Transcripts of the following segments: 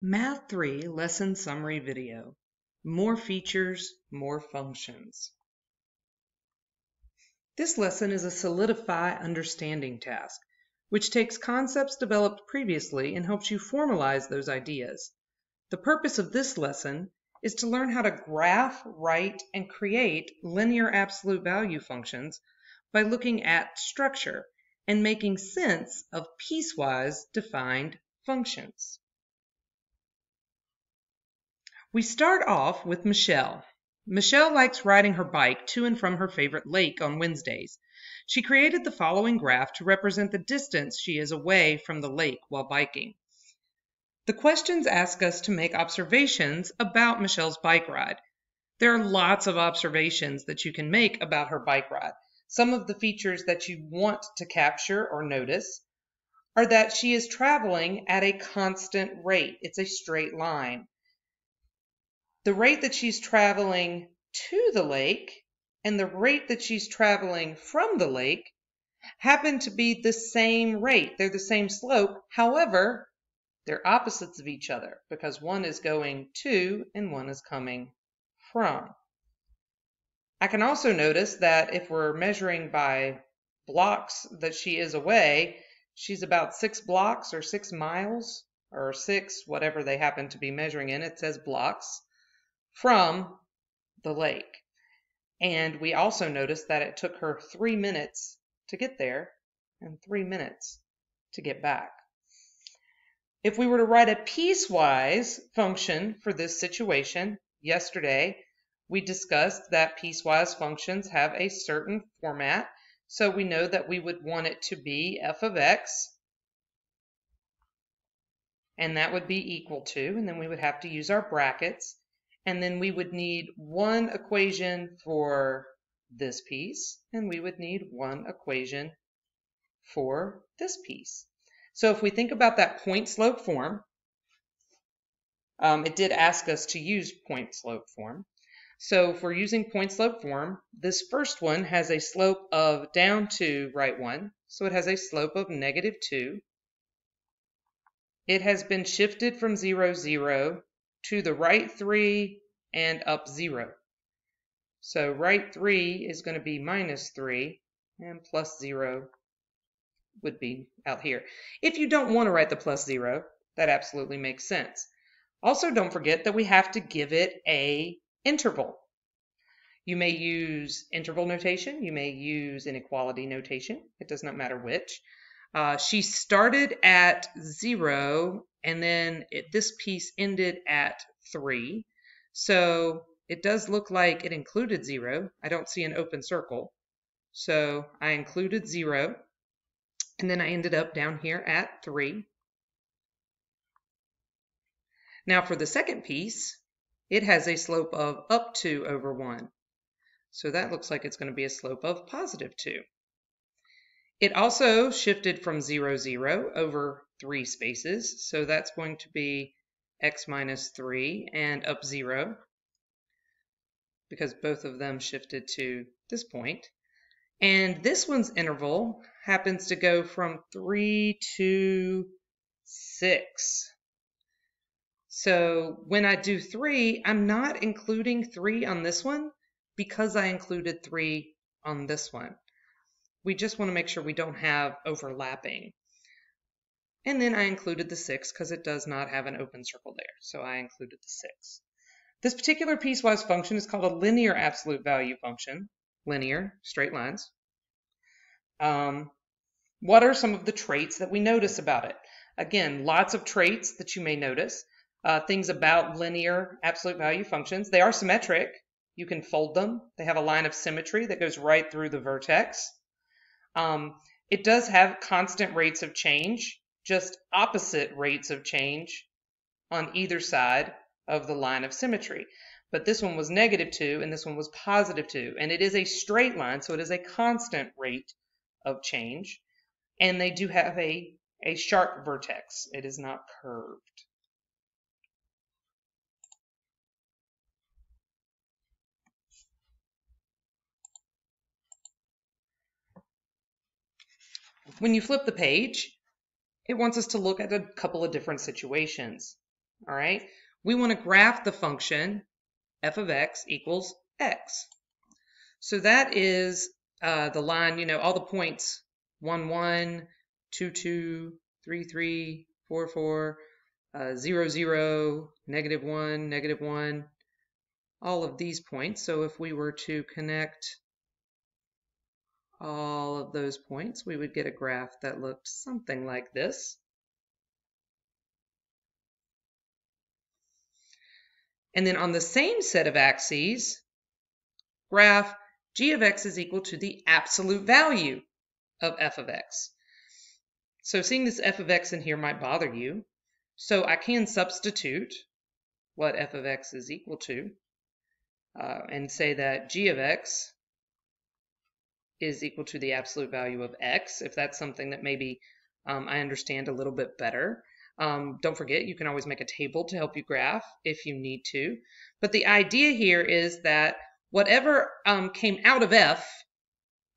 Math 3 Lesson Summary Video. More features, more functions. This lesson is a solidify understanding task, which takes concepts developed previously and helps you formalize those ideas. The purpose of this lesson is to learn how to graph, write, and create linear absolute value functions by looking at structure and making sense of piecewise defined functions. We start off with Michelle. Michelle likes riding her bike to and from her favorite lake on Wednesdays. She created the following graph to represent the distance she is away from the lake while biking. The questions ask us to make observations about Michelle's bike ride. There are lots of observations that you can make about her bike ride. Some of the features that you want to capture or notice are that she is traveling at a constant rate. It's a straight line. The rate that she's traveling to the lake and the rate that she's traveling from the lake happen to be the same rate. They're the same slope. However, they're opposites of each other because one is going to and one is coming from. I can also notice that if we're measuring by blocks that she is away, she's about 6 blocks or 6 miles or 6, whatever they happen to be measuring in. It says blocks from the lake. And we also noticed that it took her 3 minutes to get there and 3 minutes to get back. If we were to write a piecewise function for this situation, yesterday we discussed that piecewise functions have a certain format. So we know that we would want it to be f of x, and that would be equal to, and then we would have to use our brackets. And then we would need one equation for this piece, and we would need one equation for this piece. So if we think about that point-slope form, it did ask us to use point-slope form. So if we're using point-slope form, this first one has a slope of down 2, right 1. So it has a slope of -2. It has been shifted from 0, 0 to the right 3 and up 0. So right 3 is going to be -3 and plus 0 would be out here. If you don't want to write the plus 0, that absolutely makes sense. Also, don't forget that we have to give it an interval. You may use interval notation. You may use inequality notation. It does not matter which. She started at 0 and then this piece ended at 3. So it does look like it included 0. I don't see an open circle. So I included 0 and then I ended up down here at 3. Now for the second piece, it has a slope of up 2 over 1. So that looks like it's going to be a slope of +2. It also shifted from 0, 0 over 3 spaces. So that's going to be x minus 3 and up 0 because both of them shifted to this point. And this one's interval happens to go from 3 to 6. So when I do 3, I'm not including 3 on this one because I included 3 on this one. We just want to make sure we don't have overlapping. And then I included the 6 because it does not have an open circle there. So I included the 6. This particular piecewise function is called a linear absolute value function. Linear, straight lines. What are some of the traits that we notice about it? Again, lots of traits that you may notice. Things about linear absolute value functions. They are symmetric. You can fold them. They have a line of symmetry that goes right through the vertex. It does have constant rates of change, just opposite rates of change on either side of the line of symmetry. But this one was -2 and this one was +2. And it is a straight line, so it is a constant rate of change. And they do have a sharp vertex. It is not curved. When you flip the page, it wants us to look at a couple of different situations. all right? We want to graph the function f of x equals x. So that is the line, you know, all the points, 1, 1, 2, 2, 3, 3, 4, 4, 0, 0, negative 1, negative 1, all of these points. So if we were to connect all of those points, we would get a graph that looked something like this. And then on the same set of axes, graph g of x is equal to the absolute value of f of x. So seeing this f of x in here might bother you. So I can substitute what f of x is equal to and say that g of x is equal to the absolute value of x, if that's something that maybe I understand a little bit better. Don't forget, you can always make a table to help you graph if you need to. But the idea here is that whatever came out of f,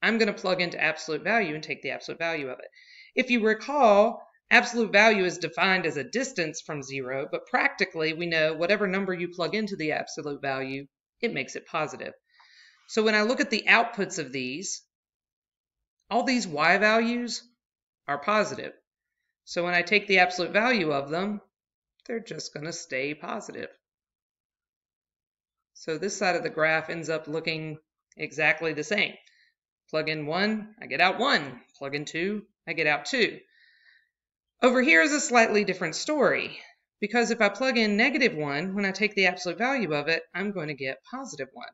I'm going to plug into absolute value and take the absolute value of it. If you recall, absolute value is defined as a distance from 0, but practically we know whatever number you plug into the absolute value, it makes it positive. So when I look at the outputs of these, all these y values are positive. So when I take the absolute value of them, they're just going to stay positive. So this side of the graph ends up looking exactly the same. Plug in 1, I get out 1. Plug in 2, I get out 2. Over here is a slightly different story, because if I plug in negative 1, when I take the absolute value of it, I'm going to get positive 1.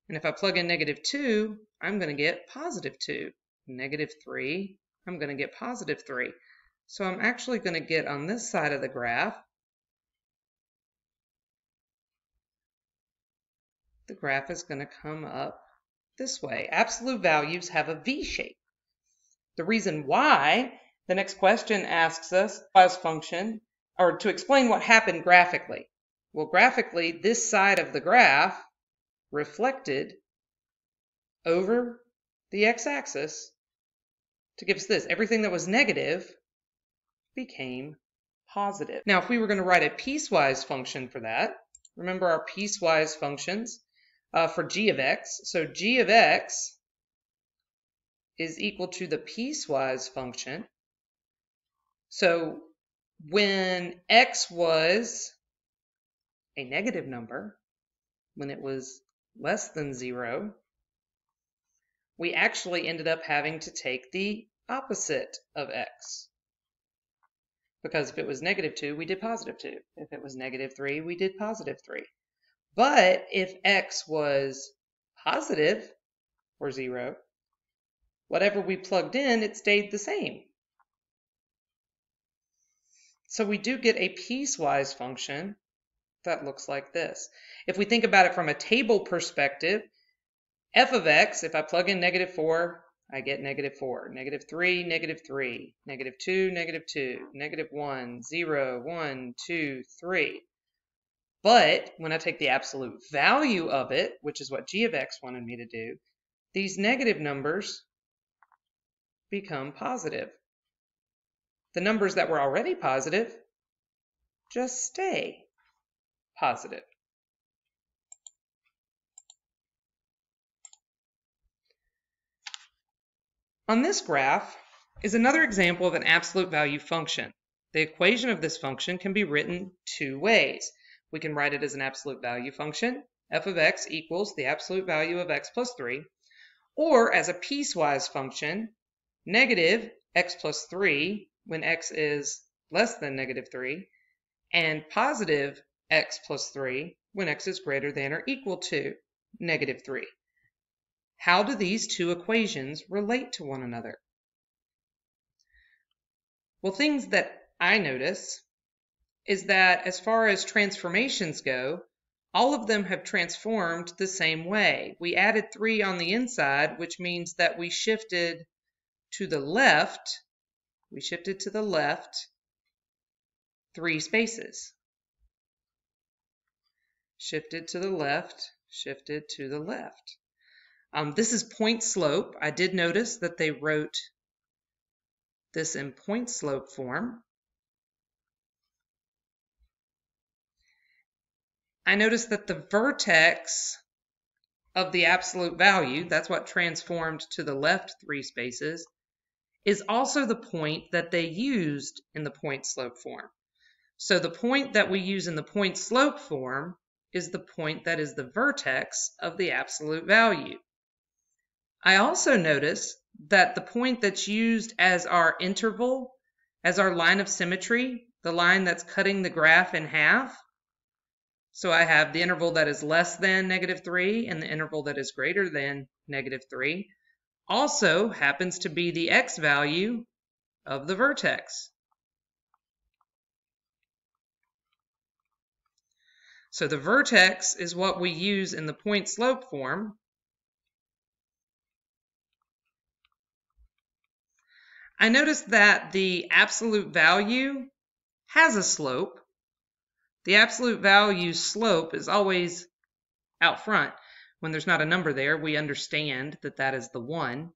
And if I plug in negative 2, I'm going to get positive 2. Negative 3, I'm going to get positive 3. So I'm actually going to get on this side of the graph, the graph is going to come up this way. Absolute values have a V shape. The reason why, the next question asks us, piecewise function, or to explain what happened graphically. Well, graphically, this side of the graph reflected over the x-axis to give us this. Everything that was negative became positive. Now, if we were going to write a piecewise function for that, remember our piecewise functions for g of x. So g of x is equal to the piecewise function. So when x was a negative number, when it was less than 0, we actually ended up having to take the opposite of x. Because if it was negative 2, we did positive 2. If it was negative 3, we did positive 3. But if x was positive, or 0, whatever we plugged in, it stayed the same. So we do get a piecewise function that looks like this. If we think about it from a table perspective, f of x, if I plug in negative 4, I get negative 4, negative 3, negative 3, negative 2, negative 2, negative 1, 0, 1, 2, 3. But when I take the absolute value of it, which is what g of x wanted me to do, these negative numbers become positive. The numbers that were already positive just stay positive. On this graph is another example of an absolute value function. The equation of this function can be written two ways. We can write it as an absolute value function, f of x equals the absolute value of x plus 3, or as a piecewise function, negative x plus 3 when x is less than negative 3, and positive x plus 3 when x is greater than or equal to negative 3. How do these two equations relate to one another? Well, things that I notice is that as far as transformations go, all of them have transformed the same way. We added 3 on the inside, which means that we shifted to the left. We shifted to the left 3 spaces. Shifted to the left, shifted to the left. This is point slope. I did notice that they wrote this in point slope form. I notice that the vertex of the absolute value, that's what transformed to the left 3 spaces, is also the point that they used in the point-slope form. So the point that we use in the point-slope form is the point that is the vertex of the absolute value. I also notice that the point that's used as our interval, as our line of symmetry, the line that's cutting the graph in half, so I have the interval that is less than -3 and the interval that is greater than -3, also happens to be the x value of the vertex. So the vertex is what we use in the point-slope form. I notice that the absolute value has a slope. The absolute value slope is always out front. When there's not a number there, we understand that that is the 1.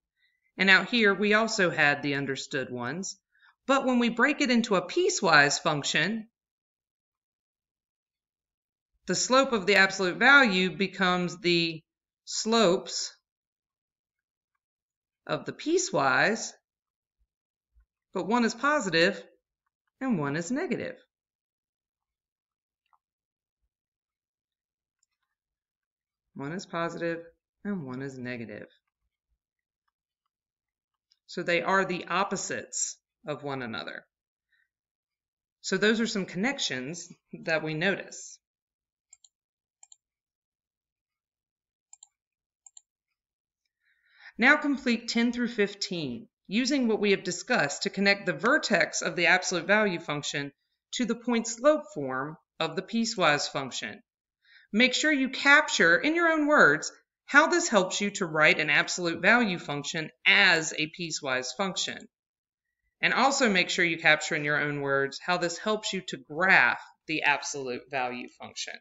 And out here, we also had the understood ones. But when we break it into a piecewise function, the slope of the absolute value becomes the slopes of the piecewise, but one is positive and one is negative. One is positive and one is negative. So they are the opposites of one another. So those are some connections that we notice. Now complete 10 through 15, using what we have discussed to connect the vertex of the absolute value function to the point-slope form of the piecewise function. Make sure you capture, in your own words, how this helps you to write an absolute value function as a piecewise function. And also make sure you capture in your own words how this helps you to graph the absolute value function.